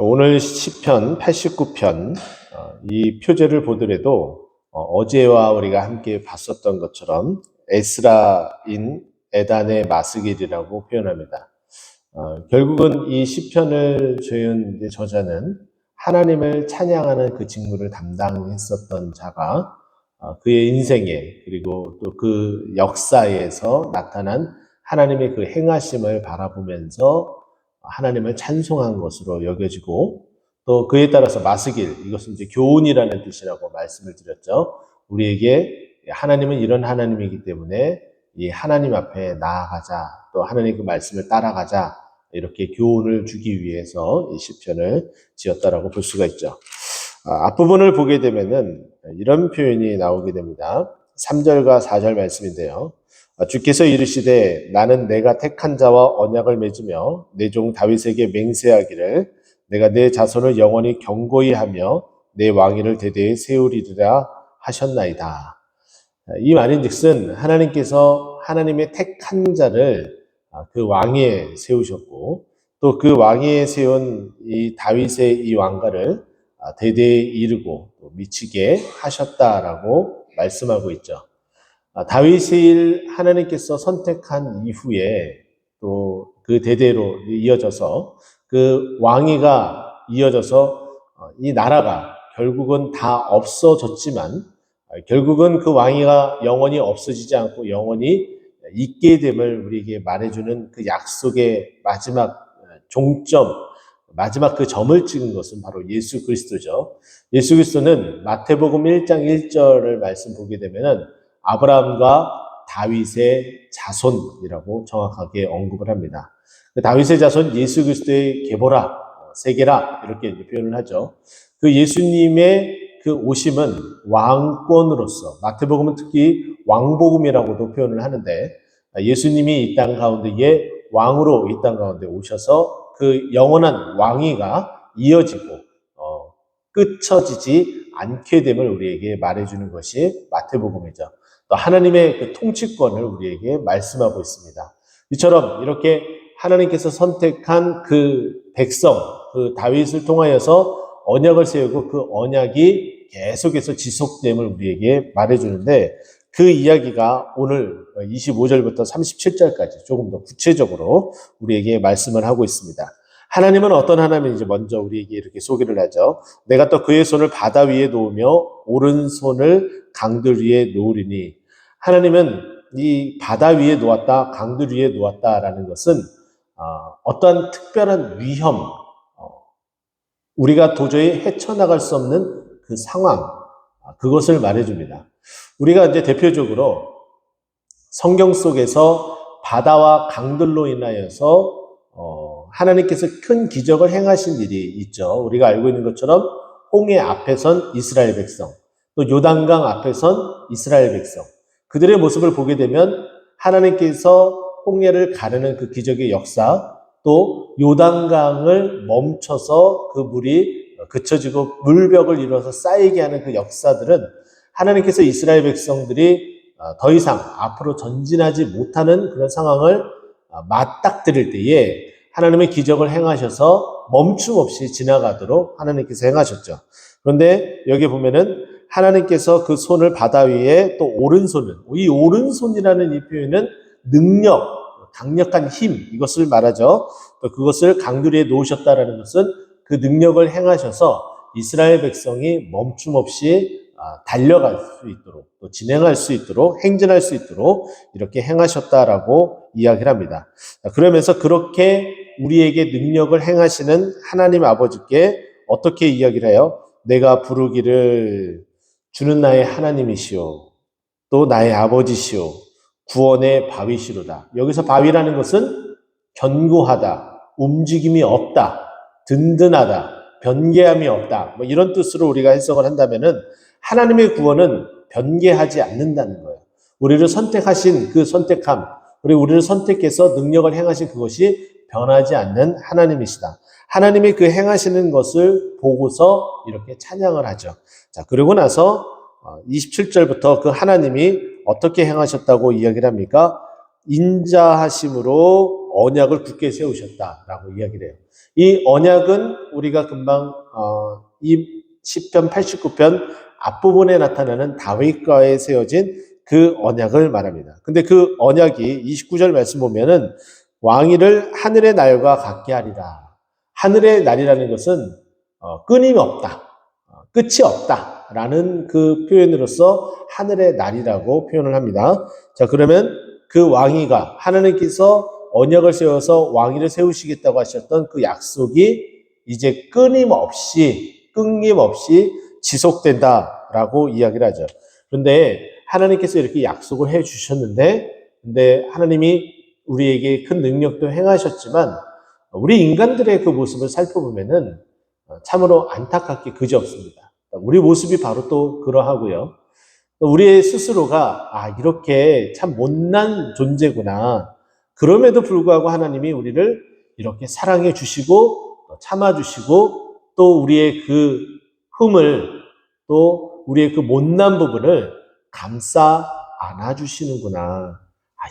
오늘 시편 89편 이 표제를 보더라도 어제와 우리가 함께 봤었던 것처럼 에스라인 에단의 마스길이라고 표현합니다. 결국은 이 시편을 지은 저자는 하나님을 찬양하는 그 직무를 담당했었던 자가 그의 인생에 그리고 또 그 역사에서 나타난 하나님의 그 행하심을 바라보면서 하나님을 찬송한 것으로 여겨지고 또 그에 따라서 마스길, 이것은 이제 교훈이라는 뜻이라고 말씀을 드렸죠. 우리에게 하나님은 이런 하나님이기 때문에 이 하나님 앞에 나아가자, 또 하나님 그 말씀을 따라가자, 이렇게 교훈을 주기 위해서 이 시편을 지었다라고 볼 수가 있죠. 앞부분을 보게 되면은 이런 표현이 나오게 됩니다. 3절과 4절 말씀인데요. 주께서 이르시되 나는 내가 택한 자와 언약을 맺으며 내 종 다윗에게 맹세하기를 내가 내 자손을 영원히 경고히 하며 내 왕위를 대대에 세우리라 하셨나이다. 이 말인즉슨 하나님께서 하나님의 택한 자를 그 왕위에 세우셨고 또 그 왕위에 세운 이 다윗의 이 왕가를 대대에 이르고 미치게 하셨다라고 말씀하고 있죠. 다윗을 하나님께서 선택한 이후에 또 그 대대로 이어져서 그 왕위가 이어져서 이 나라가 결국은 다 없어졌지만 결국은 그 왕위가 영원히 없어지지 않고 영원히 있게 됨을 우리에게 말해주는 그 약속의 마지막 종점, 마지막 그 점을 찍은 것은 바로 예수 그리스도죠. 예수 그리스도는 마태복음 1장 1절을 말씀 보게 되면은 아브라함과 다윗의 자손이라고 정확하게 언급을 합니다. 그 다윗의 자손 예수 그리스도의 계보라, 세계라 이렇게 표현을 하죠. 그 예수님의 그 오심은 왕권으로서 마태복음은 특히 왕복음이라고도 표현을 하는데 예수님이 이 땅 가운데에 왕으로 이 땅 가운데 오셔서 그 영원한 왕위가 이어지고 끝쳐지지 않게 됨을 우리에게 말해주는 것이 마태복음이죠. 또 하나님의 그 통치권을 우리에게 말씀하고 있습니다. 이처럼 이렇게 하나님께서 선택한 그 백성, 그 다윗을 통하여서 언약을 세우고 그 언약이 계속해서 지속됨을 우리에게 말해주는데 그 이야기가 오늘 25절부터 37절까지 조금 더 구체적으로 우리에게 말씀을 하고 있습니다. 하나님은 어떤 하나님인지 먼저 우리에게 이렇게 소개를 하죠. 내가 또 그의 손을 바다 위에 놓으며 오른손을 강들 위에 놓으리니 하나님은 이 바다 위에 놓았다, 강들 위에 놓았다라는 것은 어떠한 특별한 위험, 우리가 도저히 헤쳐나갈 수 없는 그 상황, 그것을 말해줍니다. 우리가 이제 대표적으로 성경 속에서 바다와 강들로 인하여서 하나님께서 큰 기적을 행하신 일이 있죠. 우리가 알고 있는 것처럼 홍해 앞에 선 이스라엘 백성, 또 요단강 앞에 선 이스라엘 백성, 그들의 모습을 보게 되면 하나님께서 홍해를 가르는 그 기적의 역사, 또 요단강을 멈춰서 그 물이 그쳐지고 물벽을 이루어서 쌓이게 하는 그 역사들은 하나님께서 이스라엘 백성들이 더 이상 앞으로 전진하지 못하는 그런 상황을 맞닥뜨릴 때에 하나님의 기적을 행하셔서 멈춤 없이 지나가도록 하나님께서 행하셨죠. 그런데 여기 보면은 하나님께서 그 손을 바다 위에 또 오른손을, 이 오른손이라는 이 표현은 능력, 강력한 힘, 이것을 말하죠. 또 그것을 강들 위에 놓으셨다라는 것은 그 능력을 행하셔서 이스라엘 백성이 멈춤 없이 달려갈 수 있도록 또 진행할 수 있도록 행진할 수 있도록 이렇게 행하셨다라고 이야기를 합니다. 그러면서 그렇게 우리에게 능력을 행하시는 하나님 아버지께 어떻게 이야기를 해요? 내가 부르기를 주는 나의 하나님이시오 또 나의 아버지시오 구원의 바위시로다. 여기서 바위라는 것은 견고하다, 움직임이 없다, 든든하다, 변개함이 없다, 뭐 이런 뜻으로 우리가 해석을 한다면은 하나님의 구원은 변개하지 않는다는 거예요. 우리를 선택하신 그 선택함, 우리를 선택해서 능력을 행하신 그것이 변하지 않는 하나님이시다. 하나님이 그 행하시는 것을 보고서 이렇게 찬양을 하죠. 자, 그러고 나서 27절부터 그 하나님이 어떻게 행하셨다고 이야기를 합니까? 인자하심으로 언약을 굳게 세우셨다라고 이야기를 해요. 이 언약은 우리가 금방 이 시편 89편 앞부분에 나타나는 다윗과에 세워진 그 언약을 말합니다. 근데 그 언약이 29절 말씀 보면은 왕위를 하늘의 날과 같게 하리라. 하늘의 날이라는 것은 끊임없다, 끝이 없다라는 그 표현으로서 하늘의 날이라고 표현을 합니다. 자, 그러면 그 왕위가 하나님께서 언약을 세워서 왕위를 세우시겠다고 하셨던 그 약속이 이제 끊임없이 지속된다라고 이야기를 하죠. 그런데 하나님께서 이렇게 약속을 해 주셨는데, 근데 하나님이 우리에게 큰 능력도 행하셨지만 우리 인간들의 그 모습을 살펴보면은 참으로 안타깝게 그지없습니다. 우리 모습이 바로 또 그러하고요. 우리의 스스로가 이렇게 참 못난 존재구나. 그럼에도 불구하고 하나님이 우리를 이렇게 사랑해 주시고 참아 주시고 또 우리의 그 흠을 또 우리의 그 못난 부분을 감싸 안아 주시는구나.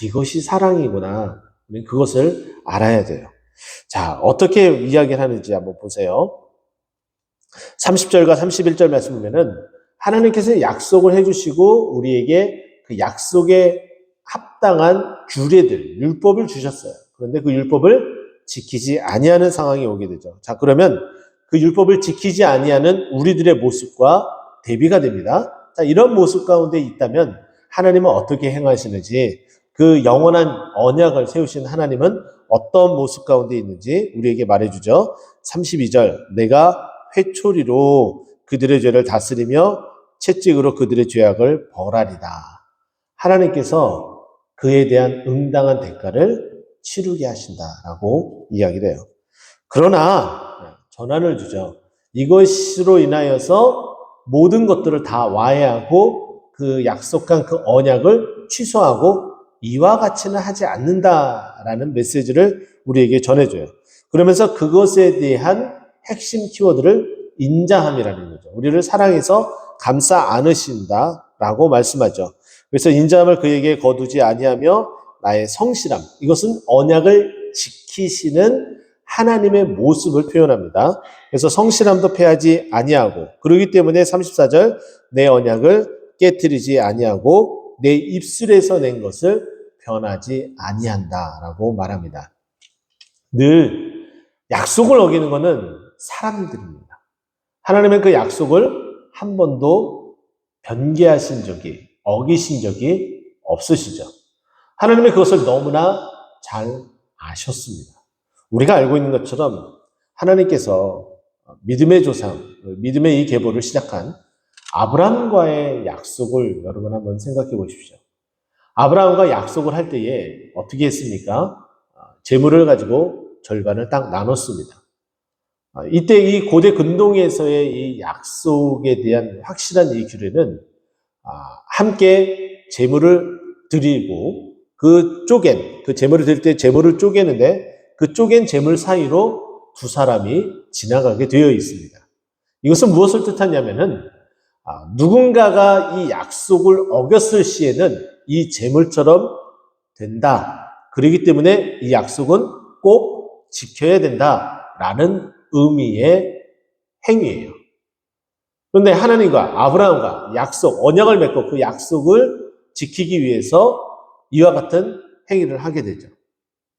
이것이 사랑이구나. 우리는 그것을 알아야 돼요. 자, 어떻게 이야기를 하는지 한번 보세요. 30절과 31절 말씀 보면은 하나님께서 약속을 해주시고 우리에게 그 약속에 합당한 규례들, 율법을 주셨어요. 그런데 그 율법을 지키지 아니하는 상황이 오게 되죠. 자, 그러면 그 율법을 지키지 아니하는 우리들의 모습과 대비가 됩니다. 자, 이런 모습 가운데 있다면 하나님은 어떻게 행하시는지, 그 영원한 언약을 세우신 하나님은 어떤 모습 가운데 있는지 우리에게 말해주죠. 32절, 내가 회초리로 그들의 죄를 다스리며 채찍으로 그들의 죄악을 벌하리다. 하나님께서 그에 대한 응당한 대가를 치르게 하신다라고 이야기를 해요. 그러나 전환을 주죠. 이것으로 인하여서 모든 것들을 다 와해하고 그 약속한 그 언약을 취소하고 이와 같이는 하지 않는다라는 메시지를 우리에게 전해줘요. 그러면서 그것에 대한 핵심 키워드를 인자함이라는 거죠. 우리를 사랑해서 감싸 안으신다라고 말씀하죠. 그래서 인자함을 그에게 거두지 아니하며 나의 성실함, 이것은 언약을 지키시는 하나님의 모습을 표현합니다. 그래서 성실함도 패하지 아니하고, 그러기 때문에 34절, 내 언약을 깨트리지 아니하고 내 입술에서 낸 것을 변하지 아니한다라고 말합니다. 늘 약속을 어기는 것은 사람들입니다. 하나님은 그 약속을 한 번도 변개하신 적이, 어기신 적이 없으시죠. 하나님이 그것을 너무나 잘 아셨습니다. 우리가 알고 있는 것처럼 하나님께서 믿음의 조상, 믿음의 이 계보를 시작한 아브라함과의 약속을 여러분 한번 생각해 보십시오. 아브라함과 약속을 할 때에 어떻게 했습니까? 재물을 가지고 절반을 딱 나눴습니다. 이때 이 고대 근동에서의 이 약속에 대한 확실한 이 규례는 함께 재물을 드리고 그 재물을 드릴 때 재물을 쪼개는데 그 쪼갠 재물 사이로 두 사람이 지나가게 되어 있습니다. 이것은 무엇을 뜻하냐면은 누군가가 이 약속을 어겼을 시에는 이 재물처럼 된다. 그렇기 때문에 이 약속은 꼭 지켜야 된다라는 의미의 행위예요. 그런데 하나님과 아브라함과 언약을 맺고 그 약속을 지키기 위해서 이와 같은 행위를 하게 되죠.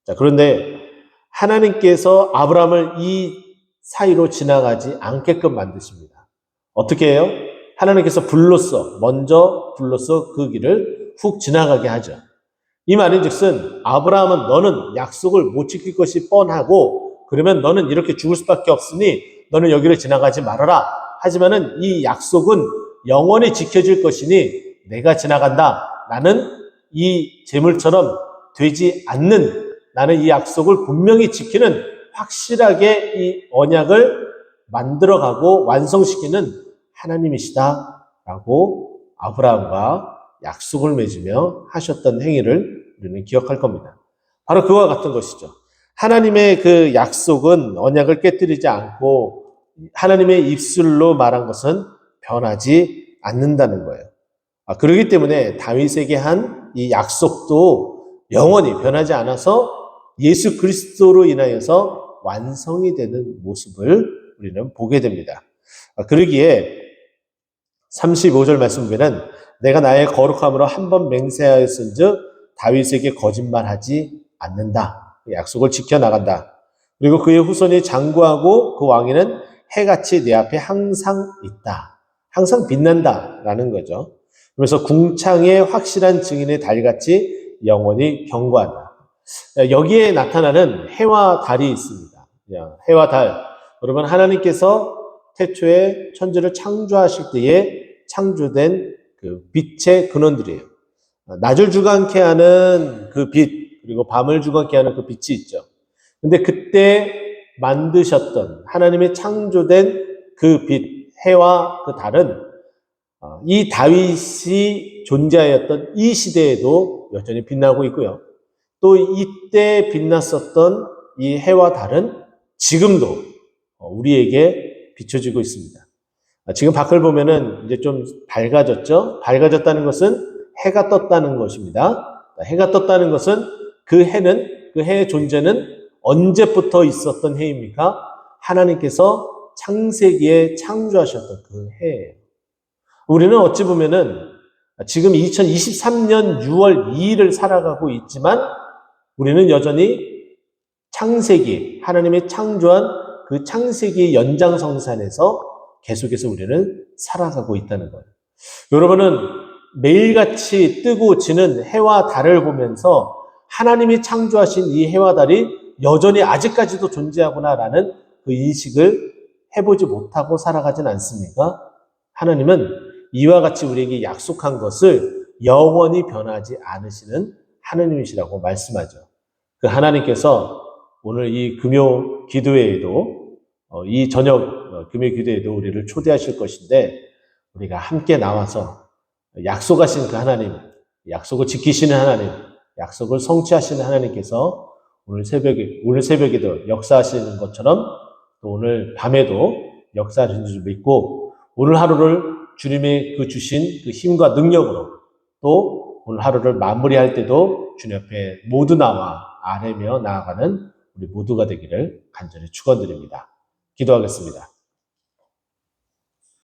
자, 그런데 하나님께서 아브라함을 이 사이로 지나가지 않게끔 만드십니다. 어떻게 해요? 하나님께서 먼저 불로써 그 길을 훅 지나가게 하죠. 이 말인즉슨 아브라함은 너는 약속을 못 지킬 것이 뻔하고 그러면 너는 이렇게 죽을 수밖에 없으니 너는 여기를 지나가지 말아라. 하지만은 이 약속은 영원히 지켜질 것이니 내가 지나간다. 나는 이 재물처럼 되지 않는, 나는 이 약속을 분명히 지키는 확실하게 이 언약을 만들어가고 완성시키는 하나님이시다라고 아브라함과 약속을 맺으며 하셨던 행위를 우리는 기억할 겁니다. 바로 그와 같은 것이죠. 하나님의 그 약속은 언약을 깨뜨리지 않고 하나님의 입술로 말한 것은 변하지 않는다는 거예요. 그렇기 때문에 다윗에게 한 이 약속도 영원히 변하지 않아서 예수 그리스도로 인하여서 완성이 되는 모습을 우리는 보게 됩니다. 그러기에 35절 말씀 보면은 내가 나의 거룩함으로 한 번 맹세하였은즉 다윗에게 거짓말하지 않는다. 약속을 지켜나간다. 그리고 그의 후손이 장구하고 그 왕위는 해같이 내 앞에 항상 있다. 항상 빛난다라는 거죠. 그래서 궁창의 확실한 증인의 달같이 영원히 경고한다. 여기에 나타나는 해와 달이 있습니다. 해와 달. 여러분, 하나님께서 태초에 천지를 창조하실 때에 창조된 그 빛의 근원들이에요. 낮을 주관케 하는 그 빛, 그리고 밤을 주관케 하는 그 빛이 있죠. 근데 그때 만드셨던 하나님의 창조된 그 빛, 해와 그 달은 이 다윗이 존재하였던 이 시대에도 여전히 빛나고 있고요. 또 이때 빛났었던 이 해와 달은 지금도 우리에게 비춰지고 있습니다. 지금 밖을 보면은 이제 좀 밝아졌죠? 밝아졌다는 것은 해가 떴다는 것입니다. 해가 떴다는 것은 그 해의 존재는 언제부터 있었던 해입니까? 하나님께서 창세기에 창조하셨던 그 해예요. 우리는 어찌 보면은 지금 2023년 6월 2일을 살아가고 있지만 우리는 여전히 창세기, 하나님의 창조한 그 창세기 연장성산에서 계속해서 우리는 살아가고 있다는 거예요. 여러분은 매일같이 뜨고 지는 해와 달을 보면서 하나님이 창조하신 이 해와 달이 여전히 아직까지도 존재하구나라는 그 인식을 해보지 못하고 살아가진 않습니까? 하나님은 이와 같이 우리에게 약속한 것을 영원히 변하지 않으시는 하나님이시라고 말씀하죠. 그 하나님께서 오늘 이 금요 기도회에도 이 저녁 금요 기도회에도 우리를 초대하실 것인데 우리가 함께 나와서 약속하신 그 하나님, 약속을 지키시는 하나님, 약속을 성취하시는 하나님께서 오늘 새벽에도 역사하시는 것처럼 또 오늘 밤에도 역사하시는 줄 믿고 오늘 하루를 주님의 그 주신 그 힘과 능력으로 또 오늘 하루를 마무리할 때도 주님 앞에 모두 나와 아뢰며 나아가는 우리 모두가 되기를 간절히 축원드립니다. 기도하겠습니다.